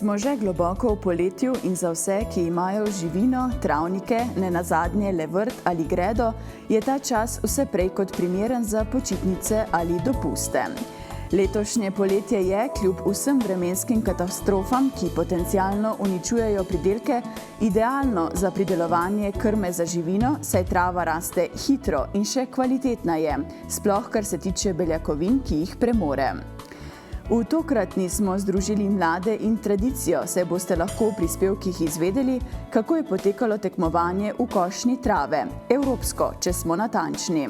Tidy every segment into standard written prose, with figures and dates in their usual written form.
Smo že globoko v poletju in za vse, ki imajo živino, travnike, nenazadnje le vrt ali gredo, je ta čas vse prej kot primeren za počitnice ali dopuste. Letošnje poletje je, kljub vsem vremenskim katastrofam, ki potencialno uničujejo pridelke, idealno za pridelovanje krme za živino, saj trava raste hitro in še kvalitetna je, sploh kar se tiče beljakovin, ki jih premore. V tokratni smo združili mlade in tradicijo, saj boste lahko v prispevkih izvedeli, kako je potekalo tekmovanje v košnji trave, evropsko, če smo natančni.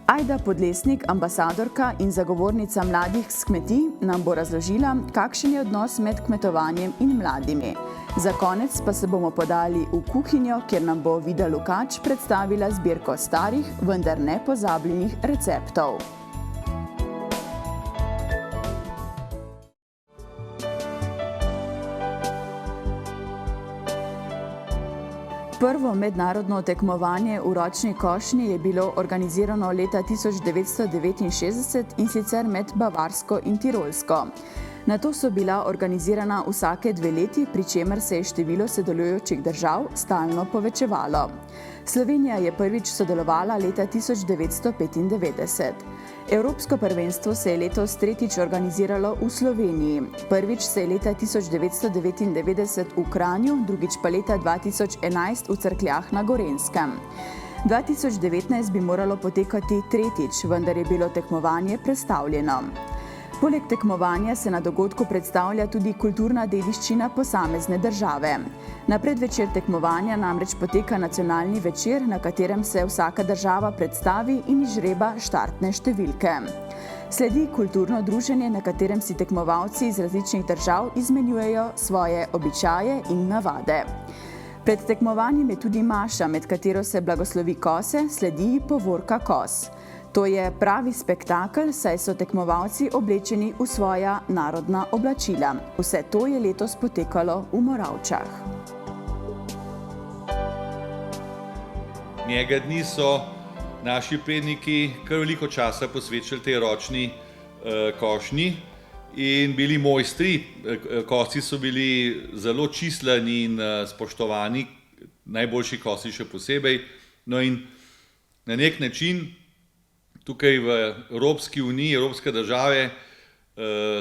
Ajda Podlesnik, ambasadorka in zagovornica mladih s kmetij, nam bo razložila, kakšen je odnos med kmetovanjem in mladimi. Za konec pa se bomo podali v kuhinjo, kjer nam bo Vida Lukač predstavila zbirko starih, vendar nepozabljenih receptov. Prvo mednarodno tekmovanje v ročni košnji je bilo organizirano leta 1969 in sicer med Bavarsko in Tirolsko. Nato so bila organizirana vsake 2 leti, pri čemer se je število sodelujočih držav stalno povečevalo. Slovenija je prvič sodelovala leta 1995. Evropsko prvenstvo se je letos tretjič organiziralo v Sloveniji. Prvič se je leta 1999 v Kranju, drugič pa leta 2011 v Cerkljah na Gorenjskem. 2019 bi moralo potekati tretjič, vendar je bilo tekmovanje prestavljeno. Poleg tekmovanja se na dogodku predstavlja tudi kulturna dediščina posamezne države. Na predvečer tekmovanja namreč poteka nacionalni večer, na katerem se vsaka država predstavi in izžreba štartne številke. Sledi kulturno druženje, na katerem si tekmovalci iz različnih držav izmenjujejo svoje običaje in navade. Pred tekmovanjem je tudi maša, med katero se blagoslovi kose, sledi povorka kos. To je pravi spektakel, saj so tekmovalci oblečeni v svoja narodna oblačila. Vse to je letos potekalo v Moravčah. Njega dni so naši predniki kar veliko časa posvečali tej ročni košnji in bili mojstri. Kosi so bili zelo čislani in spoštovani, najboljši kosi še posebej. No in na nek način tukaj v Evropski uniji, evropske države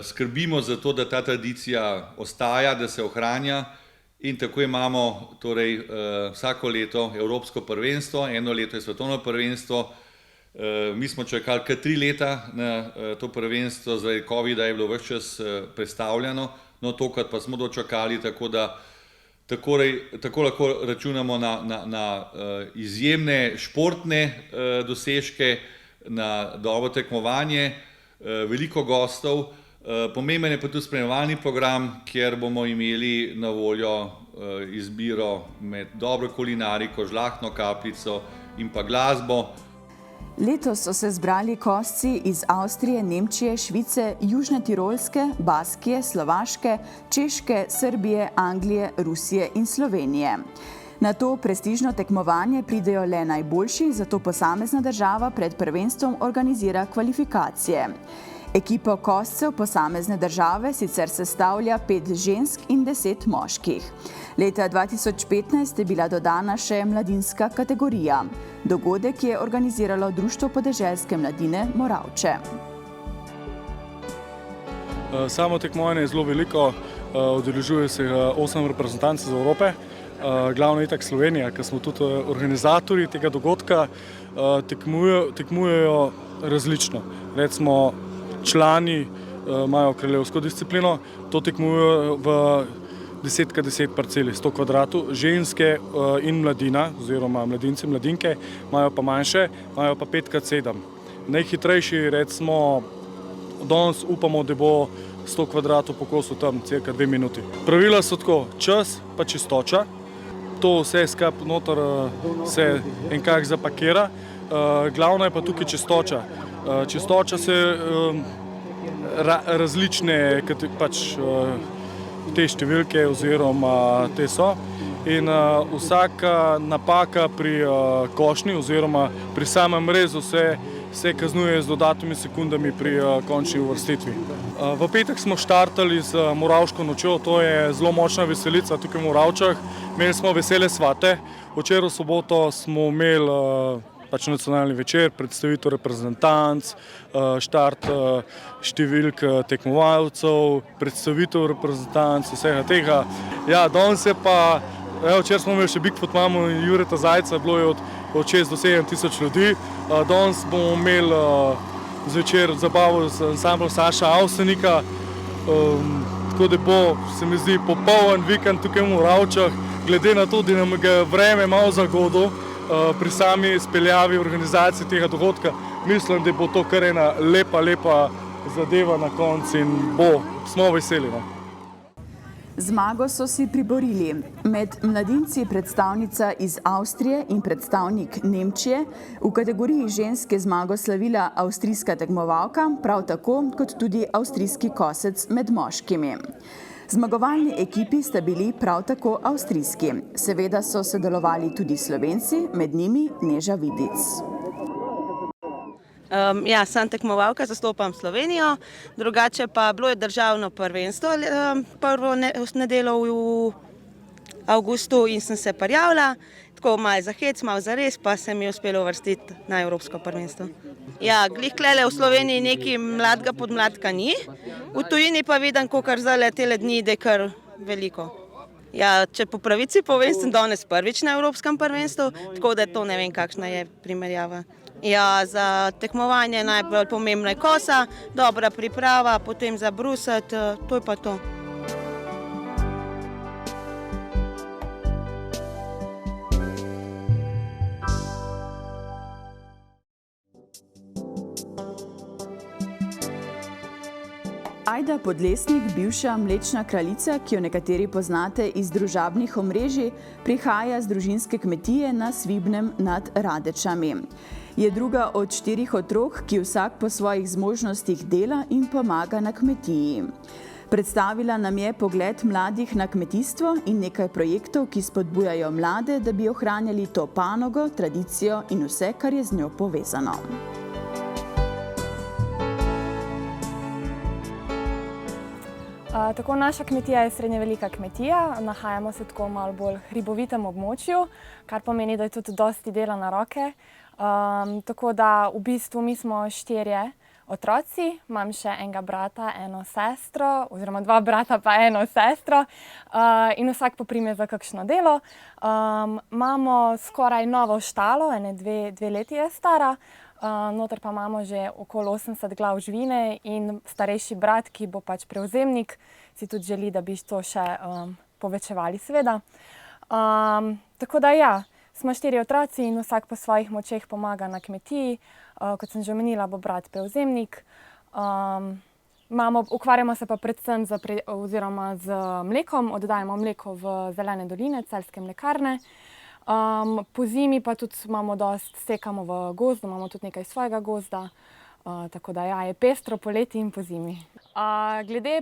skrbimo za to, da ta tradicija ostaja, da se ohranja in tako imamo torej vsako leto Evropsko prvenstvo, eno leto je svetovno prvenstvo. Mi smo čakali kar 3 leta na to prvenstvo, zaradi covida je bilo ves čas prestavljeno, no tokrat pa smo dočakali, tako da tako lahko računamo na izjemne športne dosežke, na dobro tekmovanje, veliko gostov. Pomemben je pa tudi spremljevalni program, kjer bomo imeli na voljo izbiro med dobro kulinariko, žlahtno kapljico in pa glasbo. Letos so se zbrali kosci iz Avstrije, Nemčije, Švice, Južne Tirolske, Baskije, Slovaške, Češke, Srbije, Anglije, Rusije in Slovenije. Na to prestižno tekmovanje pridejo le najboljši, zato posamezna država pred prvenstvom organizira kvalifikacije. Ekipo koscev posamezne države sicer sestavlja 5 žensk in 10 moških. Leta 2015 je bila dodana še mladinska kategorija. Dogodek je organiziralo Društvo podeželske mladine Moravče. Samo tekmovanje je zelo veliko, udeležuje se 8 reprezentancev iz Evrope. Glavno je itak Slovenija, ker smo tudi organizatorji tega dogodka, tekmujejo različno. Recimo člani imajo kraljevsko disciplino, to tekmujejo v 10x10 parceli, 100 kvadratov, ženske in mladina, oziroma mladinci, mladinke, imajo pa manjše, imajo pa 5x7. Najhitrejši, recimo, danes upamo, da bo 100 kvadratov po kosu tam cirka 2 minuti. Pravila so tako, čas pa čistoča. To vse skap noter se enkak zapakira. Glavna je pa tukaj čistoča. Čistoča se različne pač te številke oziroma te so. In vsaka napaka pri košnji oziroma pri samem rezu se se kaznuje z dodatnimi sekundami pri končni uvrstitvi. V petek smo štartali z Moravško nočjo, to je zelo močna veselica tukaj v Moravčah. Imeli smo vesele svate, včeraj v soboto smo imeli nacionalni večer, predstavitev reprezentanc, štart številk tekmovalcev, predstavitev reprezentanc, vsega tega. Ja, danes je pa, včeraj smo imeli še Bigfoot mamo in Jureta Zajca, bilo je od 6 do 7 tisoč ljudi. Danes bomo imeli zvečer zabavo z ansamblom Saša Avsenika, tako da bo, se mi zdi, popoln vikend tukaj v Moravčah, glede na to, da nam je vreme malo zagodilo pri sami izpeljavi organizacije tega dogodka. Mislim, da bo to kar ena lepa zadeva na koncu in smo veseli. Zmago so si priborili. Med mladinci predstavnica iz Avstrije in predstavnik Nemčije, v kategoriji ženske zmago slavila avstrijska tekmovalka, prav tako kot tudi avstrijski kosec med moškimi. Zmagovalni ekipi sta bili prav tako avstrijski. Seveda so sodelovali tudi Slovenci, med njimi Neža Vidic. Sem tekmovalka, zastopam Slovenijo, drugače pa bilo je državno prvenstvo prvo nedeljo v avgustu in sem se prijavila, tako malo za hec, malo za res, pa se mi je uspelo uvrstiti na evropsko prvenstvo. Ja, glih klele v Sloveniji nekaj mladega podmladka ni, v tujini pa vidim, kakor zdaj tele dni, da je kar veliko. Ja, če po pravici povem, sem danes prvič na evropskem prvenstvu, tako da to ne vem, kakšna je primerjava. Ja, za tekmovanje najbolj pomembna je kosa, dobra priprava, potem za brusati, to je pa to. Ajda Podlesnik, bivša mlečna kraljica, ki jo nekateri poznate iz družabnih omrežij, prihaja z družinske kmetije na Svibnem nad Radečami. Je druga od 4 otrok, ki vsak po svojih zmožnostih dela in pomaga na kmetiji. Predstavila nam je pogled mladih na kmetijstvo in nekaj projektov, ki spodbujajo mlade, da bi ohranjali to panogo, tradicijo in vse, kar je z njo povezano. Tako naša kmetija je srednje velika kmetija, nahajamo se tako malo bolj hribovitem območju, kar pomeni, da je tudi dosti dela na roke. Tako da v bistvu mi smo 4 otroci, imam še enega brata, eno sestro, oziroma 2 brata pa eno sestro in vsak poprime za kakšno delo. Imamo skoraj novo štalo, 2 leti je stara. Noter pa imamo že okoli 80 glav živine in starejši brat, ki bo pač prevzemnik, si tudi želi, da bi to še povečevali seveda. Tako da ja, smo 4 otroci in vsak po svojih močeh pomaga na kmetiji. Kot sem že omenila, bo brat prevzemnik. Ukvarjamo se pa predvsem z mlekom, oddajamo mleko v Zelene doline, Celjske mlekarne. Po zimi pa tudi sekamo v gozdu, imamo tudi nekaj svojega gozda, tako da ja, je pestro poleti in po zimi. Glede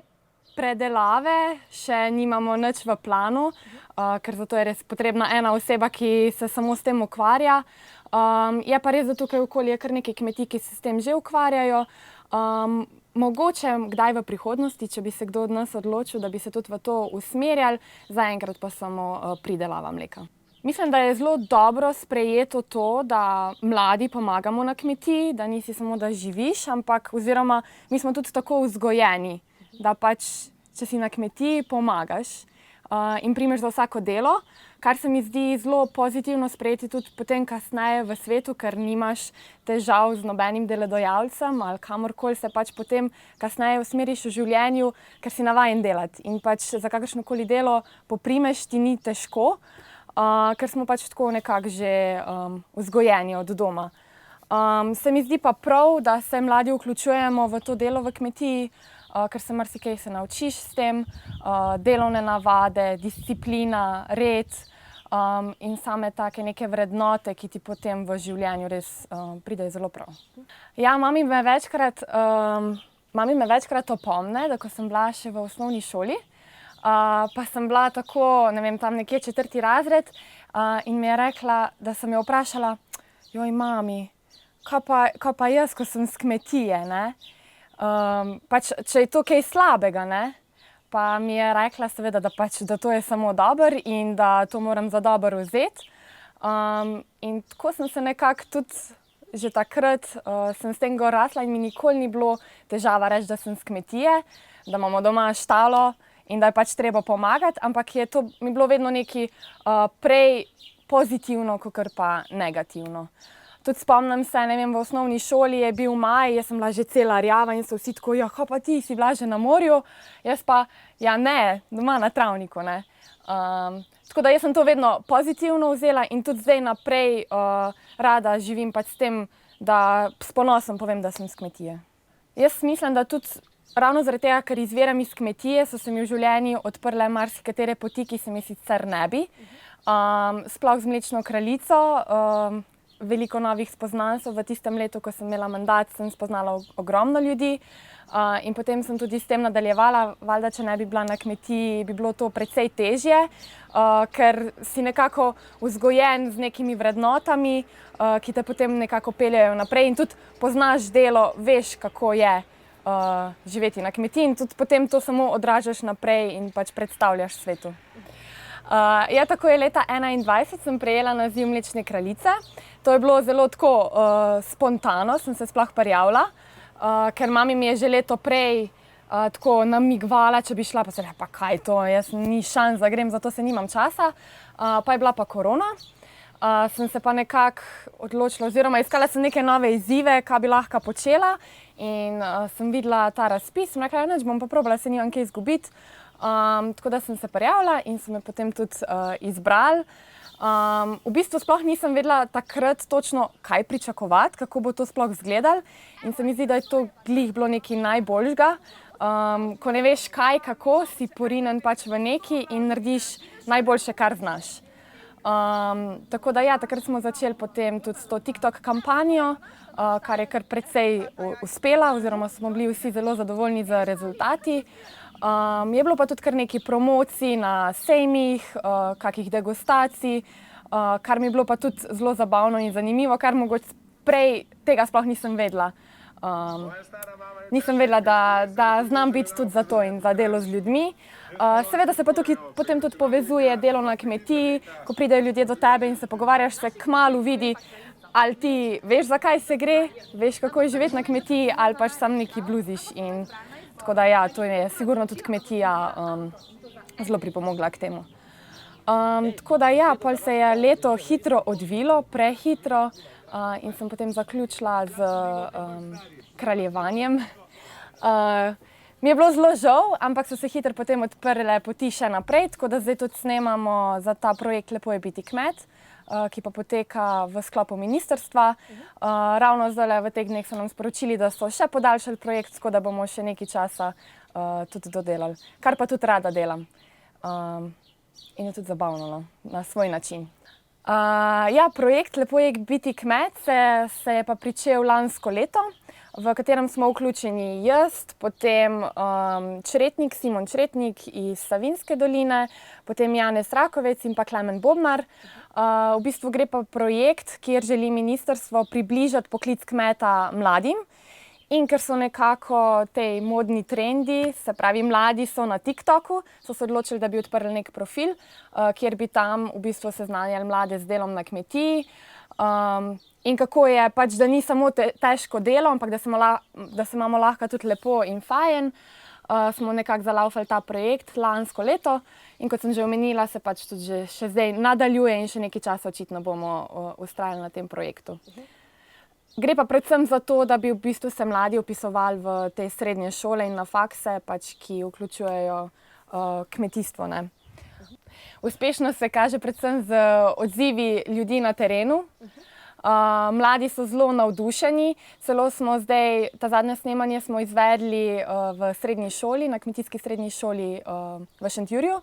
predelave še nimamo nič v planu, ker zato je res potrebna ena oseba, ki se samo s tem ukvarja. Je pa res, da tukaj okoli je kar nekaj kmetij, ki se s tem že ukvarjajo. Mogoče kdaj v prihodnosti, če bi se kdo od nas odločil, da bi se tudi v to usmerjali, zaenkrat pa samo pridelava mleka. Mislim, da je zelo dobro sprejeto to, da mladi pomagamo na kmetiji, da nisi samo, da živiš, ampak oziroma mi smo tudi tako vzgojeni, da pač, če si na kmetiji, pomagaš in primeš za vsako delo, kar se mi zdi zelo pozitivno sprejeti tudi potem kasneje v svetu, ker nimaš težav z nobenim delodajalcem ali kamorkoli se pač potem kasneje usmeriš v življenju, ker si navajen delati in pač za kakršnokoli delo poprimeš, ti ni težko. Ker smo pač tako nekako že vzgojeni od doma. Se mi zdi pa prav, da se mladi vključujemo v to delo v kmetiji, ker se marsikaj se naučiš s tem, delovne navade, disciplina, red in same take neke vrednote, ki ti potem v življenju res pridejo zelo prav. Ja, mami me večkrat opomne, da ko sem bila še v osnovni šoli, pa sem bila tako, ne vem, tam nekje 4. razred in mi je rekla, da sem jo vprašala, joj mami, Ko pa jaz, ko sem s kmetije, ne, pač, če je to kaj slabega, ne, pa mi je rekla seveda, da to je samo dobro in da to moram za dobro vzeti. In tako sem se nekako tudi že takrat sem s tem gor rasla in mi nikoli ni bilo težava reči, da sem s kmetije, da imamo doma štalo in da je pač treba pomagati, ampak je to mi bilo vedno nekaj prej pozitivno, kakor pa negativno. Tudi spomnim se, ne vem, v osnovni šoli je bil maj, jaz sem bila že cela rjava in so vsi tako, ja, pa ti si bila že na morju, jaz pa, ja ne, doma na travniku, ne. Tako da jaz sem to vedno pozitivno vzela in tudi zdaj naprej rada živim pač s tem, da s ponosom povem, da sem s kmetije. Jaz mislim, da tudi ravno zaradi tega, ker izviram iz kmetije, so se mi v življenju odprle marsikatere poti, ki se mi sicer ne bi. Sploh z Mlečno kraljico, veliko novih spoznanstv v tistem letu, ko sem imela mandat, sem spoznala ogromno ljudi. In potem sem tudi s tem nadaljevala, valjda, če ne bi bila na kmetiji, bi bilo to precej težje, ker si nekako vzgojen z nekimi vrednotami, ki te potem nekako peljejo naprej in tudi poznaš delo, veš, kako je živeti na kmetiji in tudi potem to samo odražaš naprej in pač predstavljaš svetu. Ja, tako je leta 2021 sem prejela naziv Mlečne kraljice. To je bilo zelo tako spontano, sem se sploh prijavila. Ker mami mi je že leto prej tako namigvala, če bi šla, pa se rekla, pa kaj to, jaz ni šans, da grem, zato se nimam časa. Pa je bila pa korona, sem se pa nekako odločila, oziroma iskala sem neke nove izzive, kaj bi lahko počela in sem videla ta razpis, sem rekla, nič, bom pa probala, se nimam kaj izgubiti. Tako da sem se prijavila in so me potem tudi izbrali. V bistvu sploh nisem vedela takrat točno, kaj pričakovati, kako bo to sploh izgledalo in se mi zdi, da je to glih bilo nekaj najboljšega. Ko ne veš kaj, kako, si porinen pač v neki in narediš najboljše, kar znaš. Tako da ja, takrat smo začeli potem tudi s to TikTok kampanjo, kar je kar precej uspela, oziroma smo bili vsi zelo zadovoljni z rezultati. Je bilo pa tudi kar nekaj promocij na sejmih, kakih degustacij, kar mi je bilo pa tudi zelo zabavno in zanimivo, kar mogoče prej tega sploh nisem vedela. Nisem vedela, da znam biti tudi za to in za delo z ljudmi. Seveda se pa tukaj potem tudi povezuje delo na kmetiji, ko pridejo ljudje do tebe in se pogovarjaš, se kmalu vidi, ali ti veš, zakaj se gre, veš, kako je živeti na kmetiji, ali pač sam nekaj bluziš. Tako da ja, to je sigurno tudi kmetija zelo pripomogla k temu. Tako da ja, pol se je leto hitro odvilo, prehitro in sem potem zaključila z kraljevanjem. Mi je bilo zelo žal, ampak so se hitro potem odprle poti še naprej, tako da zdaj tudi snemamo za ta projekt Lepo je biti kmet, ki pa poteka v sklopu ministrstva. Ravno zdaj v teh dneh so nam sporočili, da so še podaljšali projekt, tako da bomo še nekaj časa tudi dodelali, kar pa tudi rada delam. In je tudi zabavno, na svoj način. Ja, projekt Lepo je biti kmet se je pa pričel lansko leto, v katerem smo vključeni jaz, potem Simon Čretnik iz Savinjske doline, potem Janez Rakovec in pa Klemen Bobnar. V bistvu gre pa projekt, kjer želi ministrstvo približati poklic kmeta mladim. In ker so nekako te modni trendi, se pravi mladi so na TikToku, so se odločili, da bi odprli nek profil, kjer bi tam v bistvu seznanjali mlade z delom na kmetiji. In kako je pač, da ni samo težko delo, ampak da se imamo lahko tudi lepo in fajn. Smo nekako zalaufali ta projekt lansko leto in kot sem že omenila, se pač tudi še zdaj nadaljuje in še nekaj časa očitno bomo vztrajali na tem projektu. Gre pa predvsem za to, da bi v bistvu se mladi vpisovali v te srednje šole in na fakse, pač, ki vključujejo kmetijstvo, ne. Uspešnost se kaže predvsem z odzivi ljudi na terenu. Mladi so zelo navdušeni, celo smo zdaj, ta zadnje snemanje smo izvedli v srednji šoli, na kmetijski srednji šoli v Šentjurju.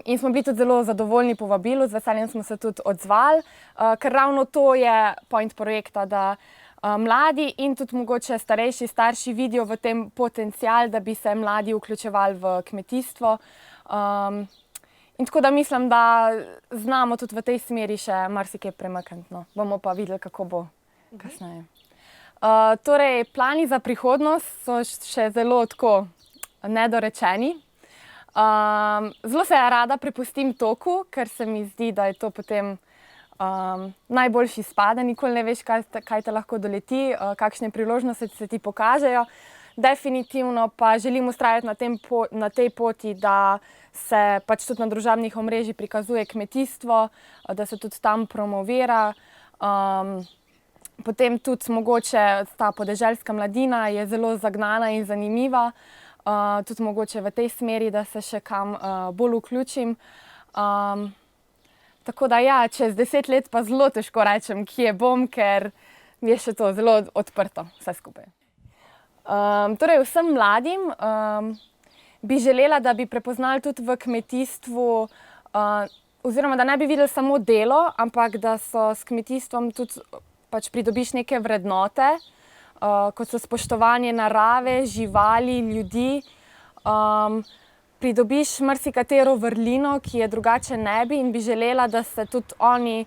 In smo bili tudi zelo zadovoljni povabilu, z veseljem smo se tudi odzvali, ker ravno to je point projekta, da mladi in tudi mogoče starejši starši vidijo v tem potencial, da bi se mladi vključevali v kmetijstvo. In tako da mislim, da znamo tudi v tej smeri še marsikaj premakniti, no. Bomo pa videli, kako bo kasneje. Torej, plani za prihodnost so še zelo tako nedorečeni. Zelo se rada prepustim toku, ker se mi zdi, da je to potem najboljši spad, nikoli ne veš, kaj te lahko doleti, kakšne priložnosti se ti pokažejo. Definitivno pa želim vztrajati na tej poti, da se pač tudi na družabnih omrežjih prikazuje kmetijstvo, da se tudi tam promovira. Potem tudi mogoče ta podeželska mladina je zelo zagnana in zanimiva, tudi mogoče v tej smeri, da se še kam bolj vključim. Tako da ja, čez 10 let pa zelo težko rečem, kje bom, ker je še to zelo odprto vse skupaj. Torej vsem mladim bi želela, da bi prepoznali tudi v kmetijstvu, oziroma da ne bi videli samo delo, ampak da so s kmetijstvom tudi pač pridobiš neke vrednote, kot so spoštovanje narave, živali, ljudi. Pridobiš marsikatero vrlino, ki je drugače ne bi, in bi želela, da se tudi oni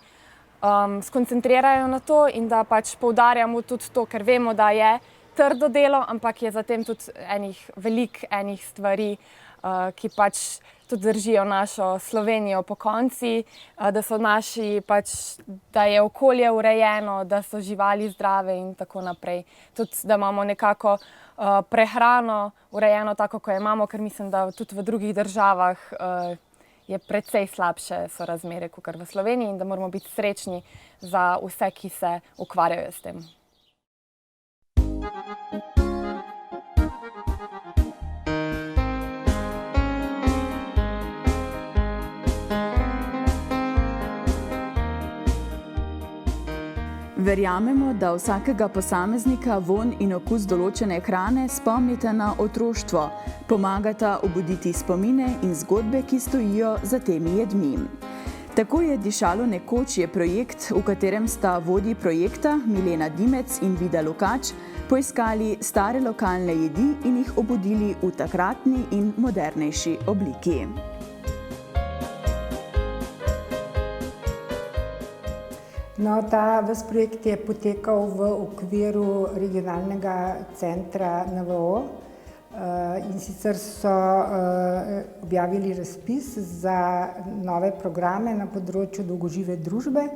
skoncentrirajo na to in da pač poudarjamo tudi to, ker vemo, da je trdo delo, ampak je zatem tudi veliko enih stvari, ki pač tudi držijo našo Slovenijo pokonci, da so da je okolje urejeno, da so živali zdrave in tako naprej. Tudi, da imamo nekako prehrano urejeno tako, ko jo imamo, ker mislim, da tudi v drugih državah je precej slabše so razmere, kakor v Sloveniji, in da moramo biti srečni za vse, ki se ukvarjajo s tem. Verjamemo, da vsakega posameznika vonj in okus določene hrane spomnita na otroštvo, pomagata obuditi spomine in zgodbe, ki stojijo za temi jedmi. Tako je Dišalo nekoč je projekt, v katerem sta vodji projekta Milena Dimec in Vida Lukač poiskali stare lokalne jedi in jih obudili v takratni in modernejši obliki. No, ta ves projekt je potekal v okviru regionalnega centra NVO, in sicer so objavili razpis za nove programe na področju dolgožive družbe,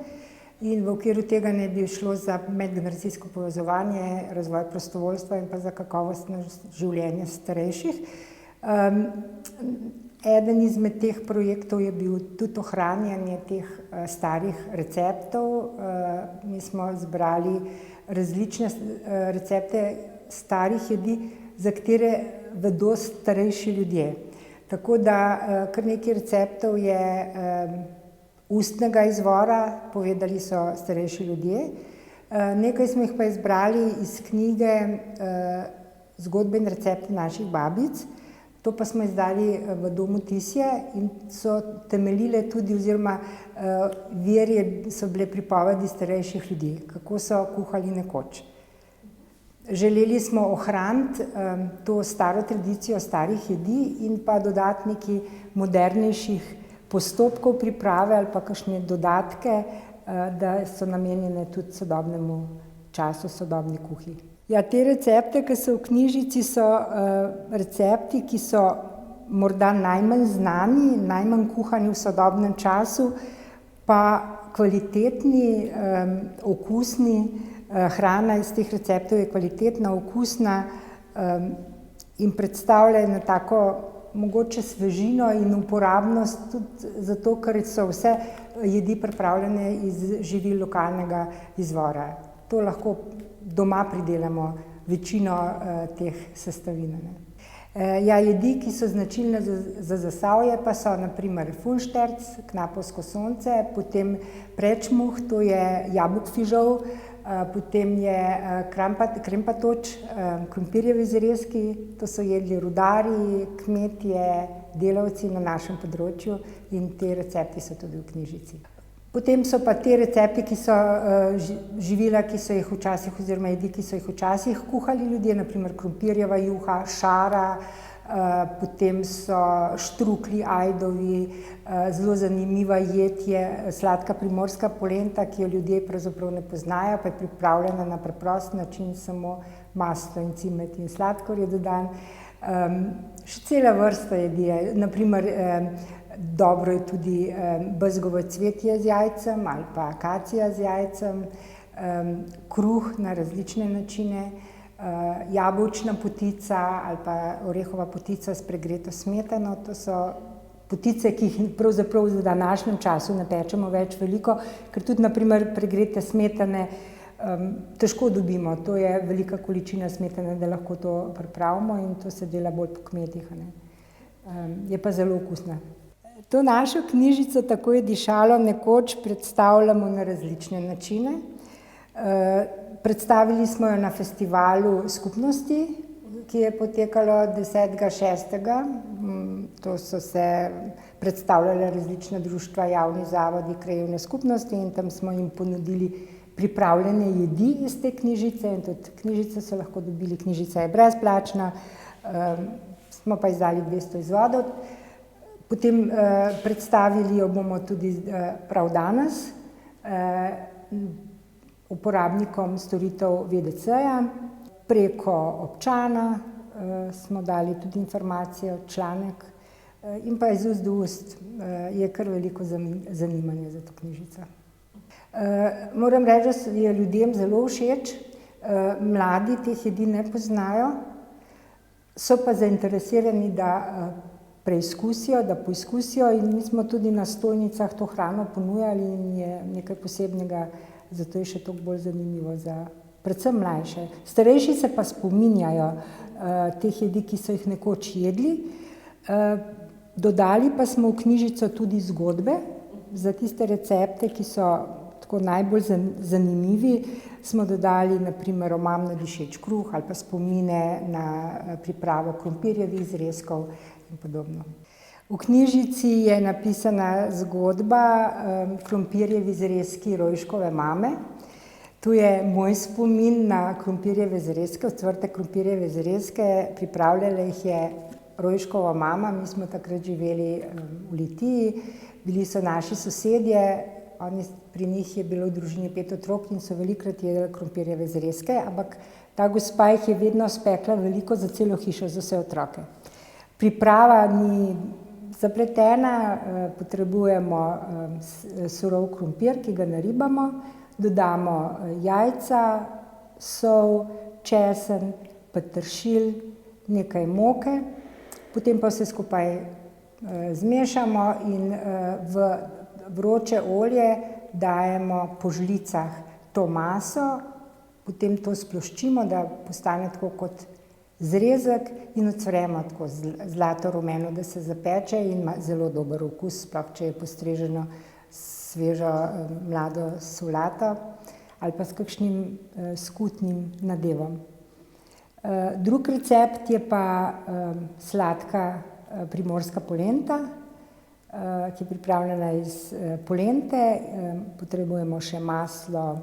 in v okviru tega naj bi šlo za medgeneracijsko povezovanje, razvoj prostovoljstva in pa za kakovostno življenje starejših. Eden izmed teh projektov je bil tudi ohranjanje teh starih receptov. Mi smo zbrali različne recepte starih jedi, za katere vedo starejši ljudje. Tako da kar nekaj receptov je ustnega izvora, povedali so starejši ljudje. Nekaj smo jih pa izbrali iz knjige Zgodbe in recepti naših babic. To pa smo izdali v Domu Tisje in so temeljile tudi, oziroma vir so bile pripovedi starejših ljudi, kako so kuhali nekoč. Želeli smo ohraniti to staro tradicijo starih jedi in pa dodati nekaj modernejših postopkov priprave ali pa kakšne dodatke, da so namenjene tudi sodobnemu času, sodobni kuhinji. Ja, te recepte, ki so v knjižici, so recepti, ki so morda najmanj znani, najmanj kuhani v sodobnem času, pa kvalitetni, okusni. Hrana iz teh receptov je kvalitetna, okusna in predstavlja eno tako mogoče svežino in uporabnost tudi zato, ker so vse jedi pripravljene iz živil lokalnega izvora. To lahko doma pridelamo večino teh sestavin. Ja, jedi, ki so značilne za Zasavje, pa so na primer funšterc, knapovsko sonce, potem prečmuh, to je jabolk fižol, potem je krempatoč, krompirjevi zrezki, to so jedli rudarji, kmetje, delavci na našem področju, in te recepti so tudi v knjižici. Potem so pa te recepti, ki so živila, ki so jih včasih, oziroma jedi, ki so jih včasih kuhali ljudje, na primer krompirjeva juha, šara, potem so štruklji ajdovi, zelo zanimiva jed je sladka primorska polenta, ki jo ljudje pravzaprav ne poznajo, pa je pripravljena na preprost način, samo maslo in cimet in sladkor je dodan. Še cela vrsta jedi je, naprimer dobro je tudi bezgovo cvetje z jajcem ali pa akacija z jajcem, kruh na različne načine, jabolčna potica ali pa orehova potica s pregreto smetano. To so potice, ki jih pravzaprav v današnjem času ne pečemo več veliko, ker tudi naprimer pregrete smetane težko dobimo. To je velika količina smetane, da lahko to pripravimo in to se dela bolj po kmetih. Je pa zelo okusna. To našo knjižico Tako je dišalo nekoč predstavljamo na različne načine. Predstavili smo jo na festivalu skupnosti, ki je potekalo 10.6. To so se predstavljale različna društva, javni zavodi, krajevne skupnosti in tam smo jim ponudili pripravljene jedi iz te knjižice in tudi knjižice so lahko dobili, knjižica je brezplačna, smo pa izdali 200 izvodov. Potem predstavili jo bomo tudi prav danes uporabnikom storitev VDC-ja. Preko občana smo dali tudi informacije, članek in pa iz ust do ust je kar veliko zanimanja za to knjižico. Moram reči, da je ljudem zelo všeč, mladi teh jedi ne poznajo, so pa zainteresirani, da preizkusijo, da poizkusijo in mi smo tudi na stojnicah to hrano ponujali in je nekaj posebnega, zato je še toliko bolj zanimivo za predvsem mlajše. Starejši se pa spominjajo teh jedi, ki so jih nekoč jedli. Dodali pa smo v knjižico tudi zgodbe za tiste recepte, ki so tako najbolj zanimivi. Smo dodali naprimer omamno dišeč kruh ali pa spomine na pripravo krompirjevih zrezkov in podobno. V knjižici je napisana zgodba Krompirjevi zrezki Rojškove mame. Tu je moj spomin na krompirjeve zrezke, ocvrte krompirjeve zrezke. Pripravljala jih je Rojškova mama, mi smo takrat živeli v Litiji, bili so naši sosedje, pri njih je bilo v družini 5 otrok in so velikokrat jedli krompirjeve zrezke, ampak ta gospa jih je vedno spekla veliko za celo hišo, za vse otroke. Priprava ni zapletena, potrebujemo surov krompir, ki ga naribamo, dodamo jajca, sol, česen, peteršilj, nekaj moke, potem pa vse skupaj zmešamo in v vroče olje dajemo po žlicah to maso, potem to sploščimo, da postane tako kot zrezek in ocvremo tako zlato rumeno, da se zapeče in ima zelo dober okus, sploh če je postreženo svežo mlado solato ali pa s kakšnim skutnim nadevom. Drug recept je pa sladka primorska polenta, ki je pripravljena iz polente. Potrebujemo še maslo,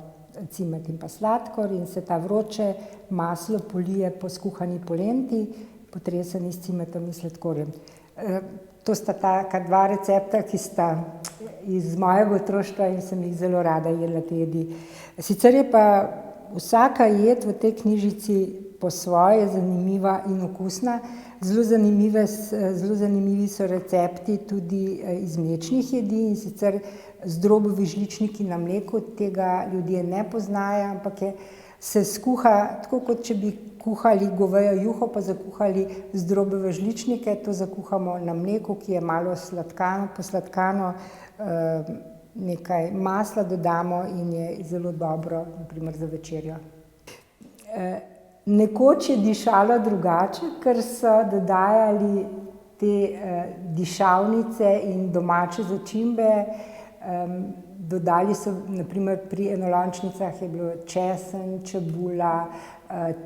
cimet in pa sladkor in se ta vroče maslo polije po skuhani polenti, potreseni s cimetom in sladkorjem. To sta taka dva recepta, ki sta iz mojega otroštva in sem jih zelo rada jedla te jedi. Sicer je pa vsaka jed v tej knjižici po svoje zanimiva in okusna. Zelo zanimivi so recepti tudi iz mlečnih jedi in sicer zdrobovi žličniki na mleku. Tega ljudje ne poznajo, ampak se skuha tako, kot če bi kuhali govejo juho, pa zakuhali zdrobove žličnike. To zakuhamo na mleku, ki je malo posladkano, nekaj masla dodamo in je zelo dobro, naprimer za večerjo. Nekoč je dišalo drugače, ker so dodajali te dišavnice in domače začimbe. Dodali so, naprimer pri enolončnicah je bilo česen, čebula,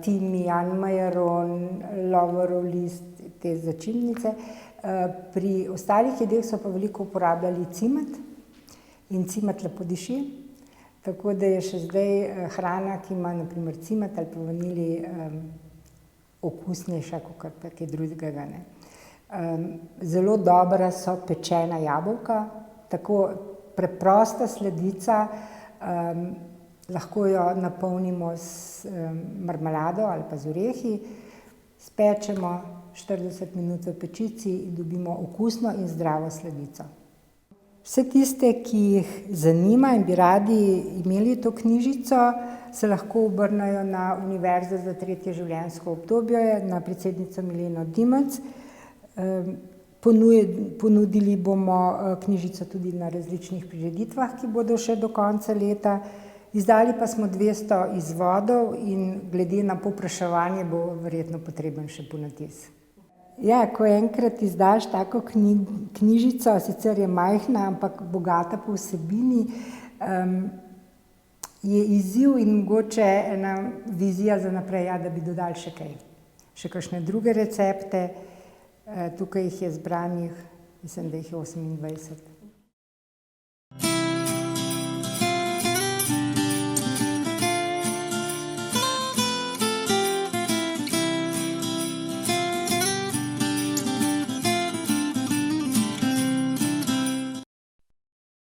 timijan, majaron, lovorov list, te začimnice. Pri ostalih jedeh so pa veliko uporabljali cimet in cimet lepo diši. Tako da je še zdaj hrana, ki ima naprimer cimet ali pa vanilij, okusnejša kot kaj drugega. Zelo dobra so pečena jabolka, tako preprosta sladica, lahko jo napolnimo s marmelado ali pa z orehi, spečemo 40 minut v pečici in dobimo okusno in zdravo sladico. Vse tiste, ki jih zanima in bi radi imeli to knjižico, se lahko obrnejo na Univerzo za tretje življenjsko obdobje, na predsednico Mileno Dimec. Ponudili bomo knjižico tudi na različnih prireditvah, ki bodo še do konca leta. Izdali pa smo 200 izvodov in glede na povpraševanje bo verjetno potreben še ponatis. Ja, ko enkrat izdaš tako knjižico, sicer je majhna, ampak bogata po vsebini, je izziv in mogoče ena vizija za naprej, da bi dodali še kaj. Še kakšne druge recepte, tukaj jih je zbranih, mislim, da jih je 28.